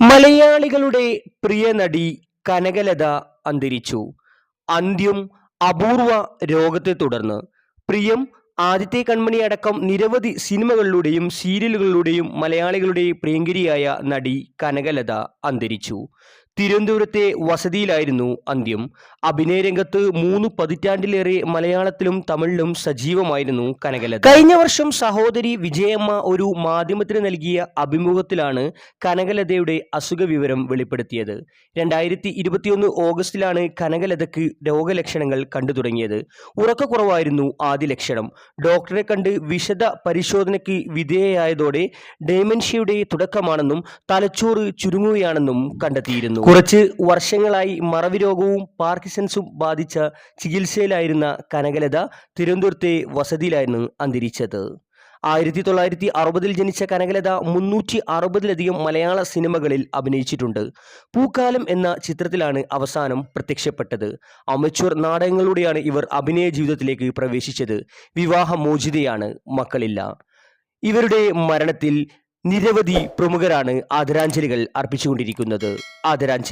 മലയാളികളുടെ പ്രിയ നടി കനകലത അന്തരിച്ചു. അന്ത്യം അപൂർവ രോഗത്തെ തുടർന്ന്. പ്രിയം, ആദിത്യ കൺമണി അടക്കം നിരവധി സിനിമകളിലൂടെയും സീരിയലുകളിലൂടെയും മലയാളികളുടെ പ്രിയങ്കരിയായ നടി കനകലത അന്തരിച്ചു. തിരുവനന്തപുരത്തെ വസതിയിലായിരുന്നു അന്ത്യം. അഭിനയരംഗത്ത് 3 പതിറ്റാണ്ടിലേറെ മലയാളത്തിലും തമിഴിലും സജീവമായിരുന്നു കനകലത. കഴിഞ്ഞ വർഷം സഹോദരി വിജയമ്മ ഒരു മാധ്യമത്തിന് നൽകിയ അഭിമുഖത്തിലാണ് കനകലതയുടെ അസുഖവിവരം വെളിപ്പെടുത്തിയത്. 2021 ഓഗസ്റ്റിലാണ് കനകലതയ്ക്ക് രോഗലക്ഷണങ്ങൾ കണ്ടു തുടങ്ങിയത്. ഉറക്കക്കുറവായിരുന്നു ആദ്യ ലക്ഷണം. ഡോക്ടറെ കണ്ട് വിശദ പരിശോധനയ്ക്ക് വിധേയയായതോടെ ഡെമൻഷ്യയുടെ തുടക്കമാണെന്നും തലച്ചോറ് ചുരുങ്ങുകയാണെന്നും കണ്ടെത്തിയിരുന്നു. കുറച്ച് വർഷങ്ങളായി മറവി രോഗവും പാർക്കിൻസൺസും ബാധിച്ച ചികിത്സയിലായിരുന്ന കനകലത തിരുവനന്തപുരത്തെ വസതിയിലായിരുന്നു അന്തരിച്ചത്. 1960 ജനിച്ച കനകലത 360-ലധികം മലയാള സിനിമകളിൽ അഭിനയിച്ചിട്ടുണ്ട്. പൂക്കാലം എന്ന ചിത്രത്തിലാണ് അവസാനം പ്രത്യക്ഷപ്പെട്ടത്. അമച്വർ നാടകങ്ങളിലൂടെയാണ് ഇവർ അഭിനയ ജീവിതത്തിലേക്ക് പ്രവേശിച്ചത്. വിവാഹമോചിതയാണ്, മക്കളില്ല. ഇവരുടെ മരണത്തിൽ നിരവധി പ്രമുഖരാണ് ആദരാഞ്ജലികൾ അർപ്പിച്ചുകൊണ്ടിരിക്കുന്നത്. ആദരാഞ്ജലി.